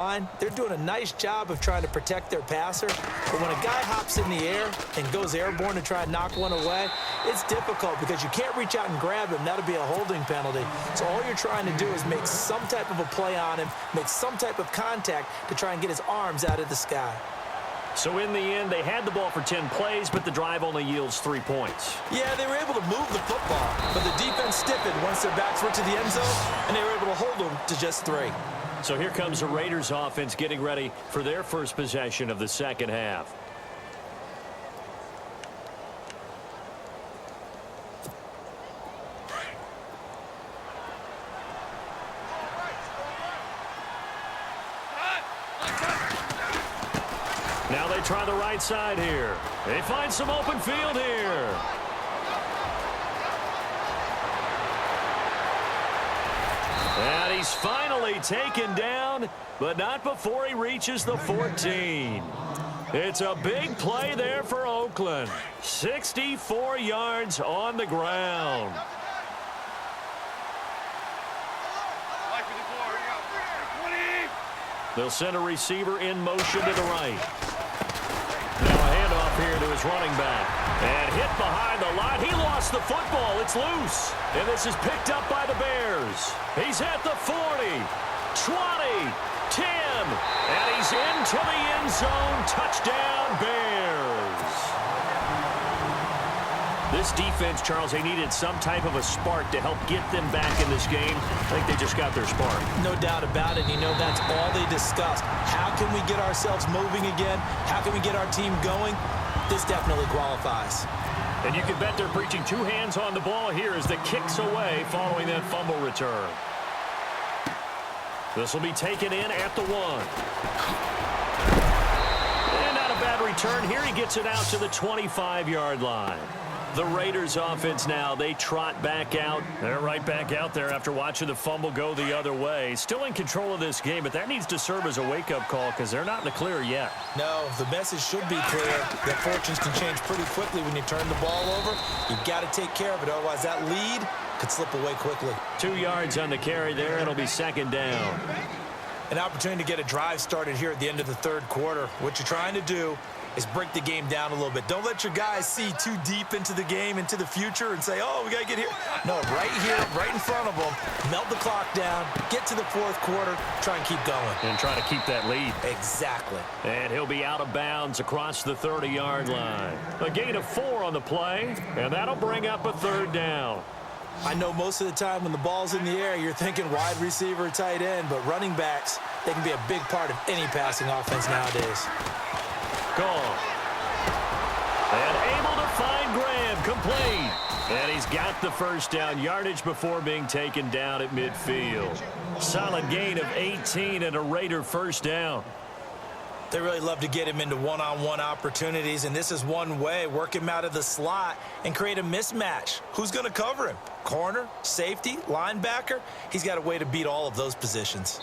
They're doing a nice job of trying to protect their passer, but when a guy hops in the air and goes airborne to try and knock one away, it's difficult because you can't reach out and grab him. That'll be a holding penalty. So all you're trying to do is make some type of a play on him, make some type of contact to try and get his arms out of the sky. So in the end, they had the ball for 10 plays, but the drive only yields 3 points. Yeah, they were able to move the football, but the defense stiffened once their backs were to the end zone, and they were able to hold them to just 3. So here comes the Raiders offense getting ready for their first possession of the second half. Now they try the right side here. They find some open field here. And he's finally taken down, but not before he reaches the 14. It's a big play there for Oakland. 64 yards on the ground. They'll send a receiver in motion to the right. Now a handoff here to his running back. And hit behind the line. He lost the football. It's loose. And this is picked up by the Bears. He's at the 40, 20, 10. And he's into the end zone. Touchdown, Bears. This defense, Charles, they needed some type of a spark to help get them back in this game. I think they just got their spark. No doubt about it. You know, that's all they discussed. How can we get ourselves moving again? How can we get our team going? This definitely qualifies. And you can bet they're preaching 2 hands on the ball here as the kick's away following that fumble return. This will be taken in at the 1. And not a bad return here. He gets it out to the 25-yard line. The Raiders offense now, they trot back out. They're right back out there after watching the fumble go the other way. Still in control of this game, but that needs to serve as a wake-up call because they're not in the clear yet. No, the message should be clear that fortunes can change pretty quickly when you turn the ball over. You've got to take care of it, otherwise that lead could slip away quickly. 2 yards on the carry there. It'll be second down. An opportunity to get a drive started here at the end of the third quarter. What you're trying to do is break the game down a little bit. Don't let your guys see too deep into the game, into the future, and say, oh, we got to get here. No, right here, right in front of them, melt the clock down, get to the fourth quarter, try and keep going. And try to keep that lead. Exactly. And he'll be out of bounds across the 30-yard line. A gain of 4 on the play, and that'll bring up a third down. I know most of the time when the ball's in the air, you're thinking wide receiver, tight end, but running backs, they can be a big part of any passing offense nowadays. Gone. And able to find Graham, complete. And he's got the first down, yardage before being taken down at midfield. Solid gain of 18 and a Raider first down. They really love to get him into one-on-one opportunities, and this is one way. Work him out of the slot and create a mismatch. Who's going to cover him? Corner, safety, linebacker? He's got a way to beat all of those positions.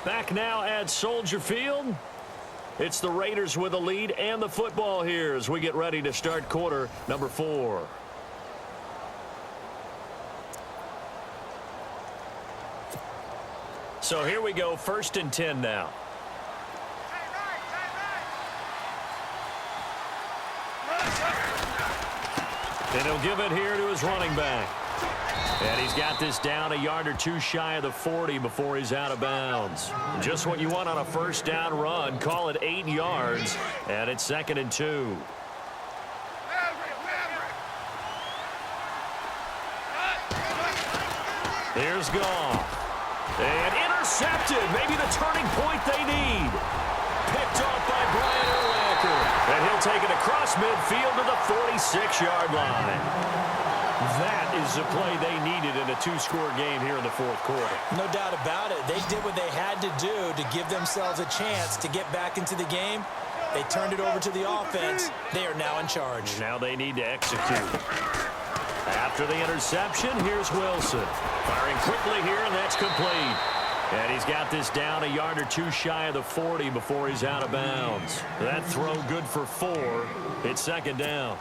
Back now at Soldier Field. It's the Raiders with a lead and the football here as we get ready to start quarter number 4. So here we go, 1st and 10 now. And he'll give it here to his running back. And he's got this down a yard or 2 shy of the 40 before he's out of bounds. Just what you want on a first down run. Call it 8 yards, and it's 2nd and 2. Here's Goff. And intercepted. Maybe the turning point they need. Picked off by Brian Urlacher. And he'll take it across midfield to the 46-yard line. That is the play they needed in a 2-score game here in the fourth quarter. No doubt about it. They did what they had to do to give themselves a chance to get back into the game. They turned it over to the offense. They are now in charge. Now they need to execute. After the interception, here's Wilson. Firing quickly here, and that's complete. And he's got this down a yard or 2 shy of the 40 before he's out of bounds. That throw good for 4. It's 2nd down.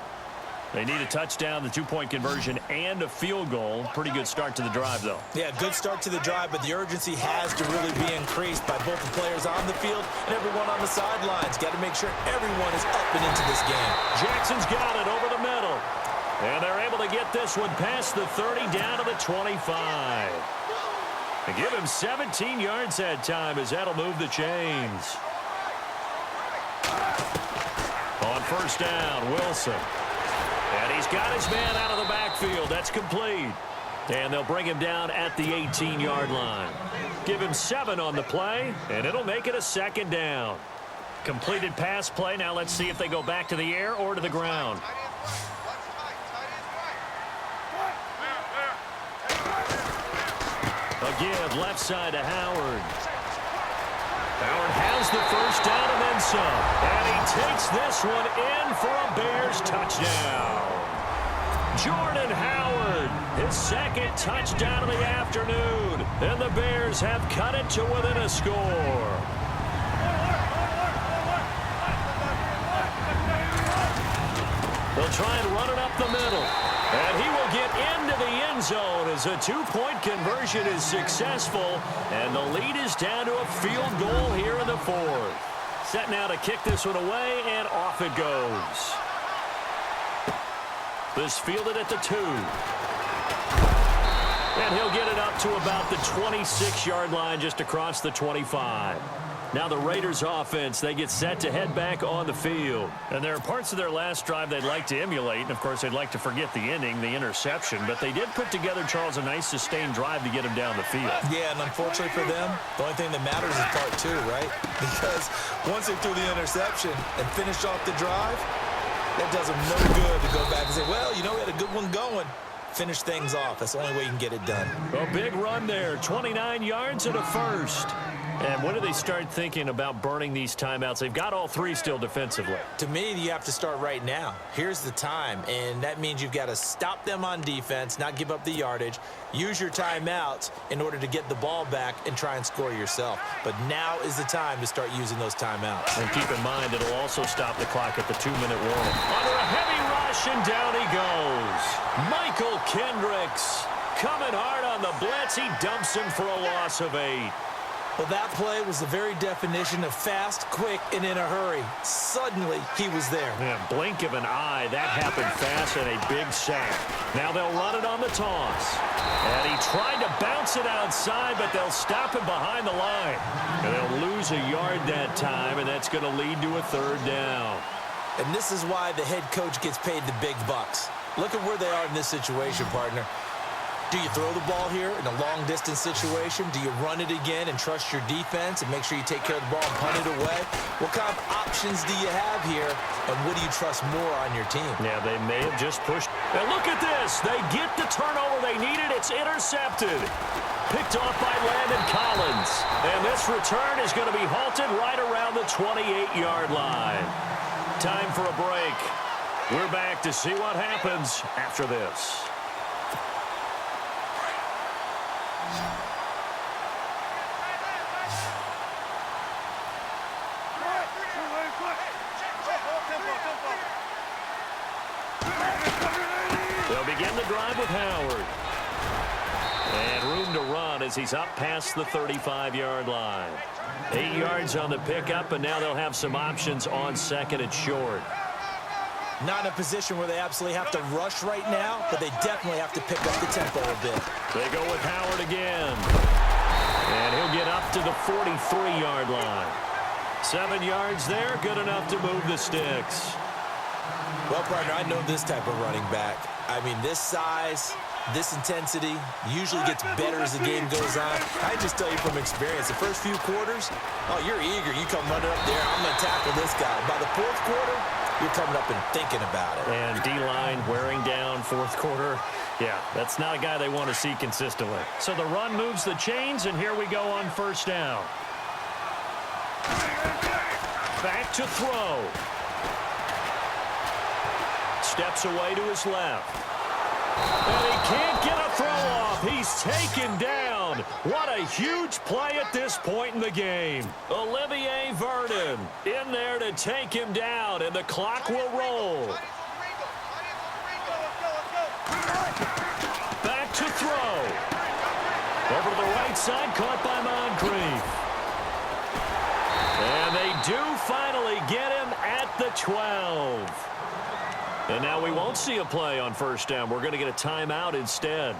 They need a touchdown, the two-point conversion, and a field goal. Pretty good start to the drive, though. Yeah, good start to the drive, but the urgency has to really be increased by both the players on the field and everyone on the sidelines. Got to make sure everyone is up and into this game. Jackson's got it over the middle. And they're able to get this one past the 30 down to the 25. They give him 17 yards that time as that'll move the chains. On first down, Wilson. And he's got his man out of the backfield. That's complete. And they'll bring him down at the 18-yard line. Give him 7 on the play, and it'll make it a second down. Completed pass play. Now let's see if they go back to the air or to the ground. Again, left side to Howard. Howard has the first down and then some. And he takes this one in for a Bears touchdown. Jordan Howard, his second touchdown of the afternoon. And the Bears have cut it to within a score. They'll try and run it up the middle. And he will get into the end zone as a two-point conversion is successful. And the lead is down to a field goal here in the fourth. Set now to kick this one away, and off it goes. This fielded at the 2. And he'll get it up to about the 26-yard line just across the 25. Now the Raiders offense, they get set to head back on the field. And there are parts of their last drive they'd like to emulate. And, of course, they'd like to forget the ending, the interception. But they did put together, Charles, a nice sustained drive to get him down the field. Yeah, and unfortunately for them, the only thing that matters is part 2, right? Because once they threw the interception and finished off the drive, that does them no good to go back and say, well, you know, we had a good one going. Finish things off. That's the only way you can get it done. A big run there, 29 yards and a first. And when do they start thinking about burning these timeouts? They've got all 3 still defensively. To me, you have to start right now. Here's the time, and that means you've got to stop them on defense, not give up the yardage, use your timeouts in order to get the ball back and try and score yourself. But now is the time to start using those timeouts. And keep in mind, it'll also stop the clock at the 2-minute warning. Under a heavy rush, and down he goes. Michael Kendricks coming hard on the blitz. He dumps him for a loss of 8. Well, that play was the very definition of fast, quick, and in a hurry. Suddenly, he was there. Yeah, blink of an eye. That happened fast and a big sack. Now they'll run it on the toss. And he tried to bounce it outside, but they'll stop him behind the line. And they'll lose a yard that time, and that's going to lead to a third down. And this is why the head coach gets paid the big bucks. Look at where they are in this situation, partner. Do you throw the ball here in a long-distance situation? Do you run it again and trust your defense and make sure you take care of the ball and punt it away? What kind of options do you have here, and what do you trust more on your team? Yeah, they may have just pushed. And look at this. They get the turnover they needed. It's intercepted. Picked off by Landon Collins. And this return is going to be halted right around the 28-yard line. Time for a break. We're back to see what happens after this. They'll begin the drive with Howard. And room to run as he's up past the 35-yard line. 8 yards on the pickup, and now they'll have some options on second and short. Not in a position where they absolutely have to rush right now, but they definitely have to pick up the tempo a bit. They go with Howard again. And he'll get up to the 43-yard line. 7 yards there, good enough to move the sticks. Well, partner, I know this type of running back. I mean, this size, this intensity usually gets better as the game goes on. I just tell you from experience, the first few quarters, oh, you're eager. You come running up there, I'm going to tackle this guy. By the fourth quarter, you're coming up and thinking about it. And D-line wearing down fourth quarter. Yeah, that's not a guy they want to see consistently. So the run moves the chains, and here we go on first down. Back to throw. Steps away to his left. And he can't get a throw off. He's taken down. What a huge play at this point in the game. Olivier Vernon in there to take him down, and the clock will roll. over to the right side, caught by Moncrief. And they do finally get him at the 12. And now we won't see a play on first down. We're going to get a timeout instead,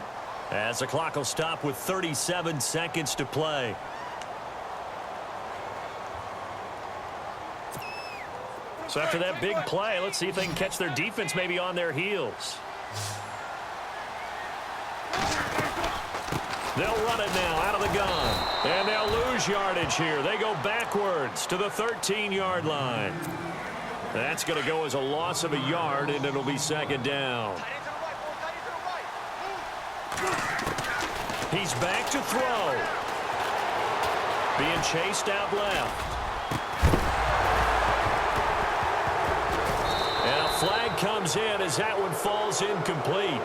as the clock will stop with 37 seconds to play. So after that big play, let's see if they can catch their defense maybe on their heels. They'll run it now out of the gun. And they'll lose yardage here. They go backwards to the 13-yard line. That's going to go as a loss of a yard, and it'll be second down. He's back to throw. Being chased out left. And a flag comes in as that one falls incomplete.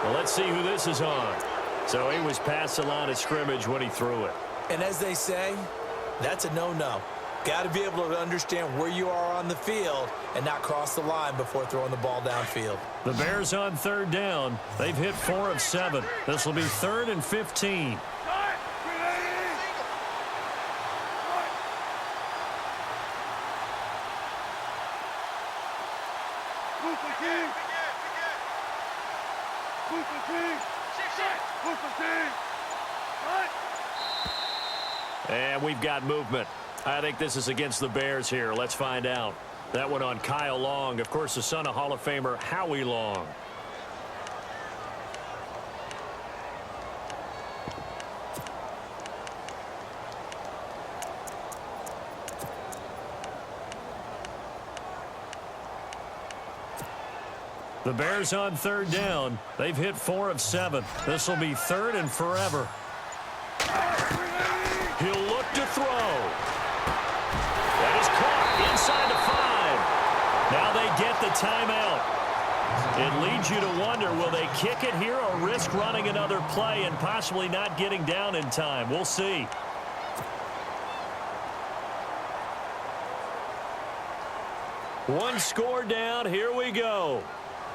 Well, let's see who this is on. So he was past the line of scrimmage when he threw it. And as they say, that's a no-no. Got to be able to understand where you are on the field and not cross the line before throwing the ball downfield. The Bears on third down. They've hit 4 of 7. This will be 3rd and 15. And we've got movement. I think this is against the Bears here. Let's find out. That one on Kyle Long, of course, the son of Hall of Famer Howie Long. The Bears on third down. They've hit 4 of 7. This will be 3rd and forever. He'll look to throw. That is caught inside the 5. Now they get the timeout. It leads you to wonder, will they kick it here or risk running another play and possibly not getting down in time? We'll see. One score down. Here we go.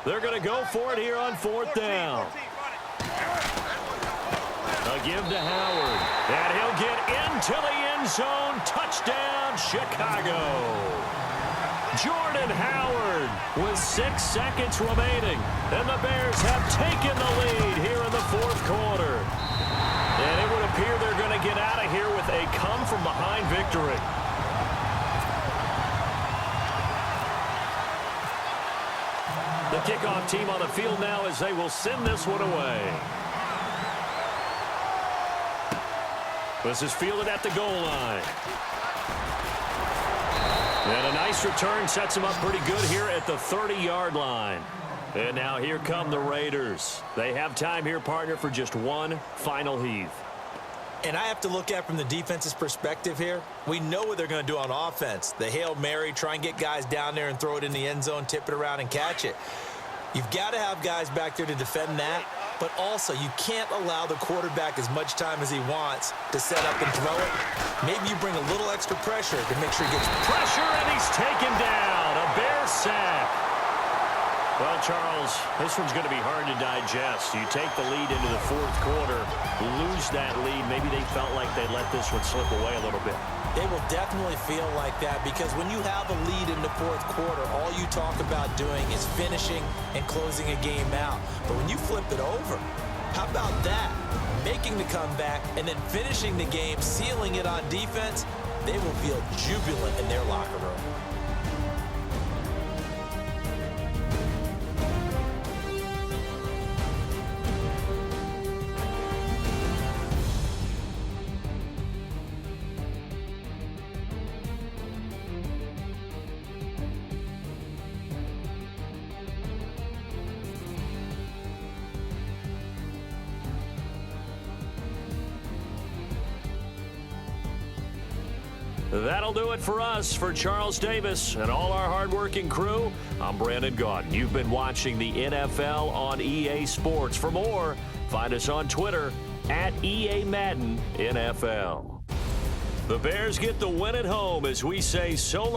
They're going to go for it here on 4th down. A give to Howard. And he'll get into the end zone. Touchdown, Chicago. Jordan Howard with 6 seconds remaining. And the Bears have taken the lead here in the 4th quarter. And it would appear they're going to get out of here with a come-from-behind victory. The kickoff team on the field now as they will send this one away. This is fielded at the goal line. And a nice return sets them up pretty good here at the 30-yard line. And now here come the Raiders. They have time here, partner, for just one final heave. And I have to look at from the defense's perspective here. We know what they're going to do on offense. The Hail Mary, try and get guys down there and throw it in the end zone, tip it around and catch it. You've got to have guys back there to defend that, but also you can't allow the quarterback as much time as he wants to set up and throw it. Maybe you bring a little extra pressure to make sure he gets pressure, and he's taken down. A Bear sack. Well, Charles, this one's going to be hard to digest. You take the lead into the 4th quarter, lose that lead. Maybe they felt like they let this one slip away a little bit. They will definitely feel like that because when you have a lead in the 4th quarter, all you talk about doing is finishing and closing a game out. But when you flip it over, how about that? Making the comeback and then finishing the game, sealing it on defense, they will feel jubilant in their locker room. That'll do it for us. For Charles Davis and all our hardworking crew, I'm Brandon Gaudin. You've been watching the NFL on EA Sports. For more, find us on Twitter at EA Madden NFL. The Bears get the win at home as we say so long.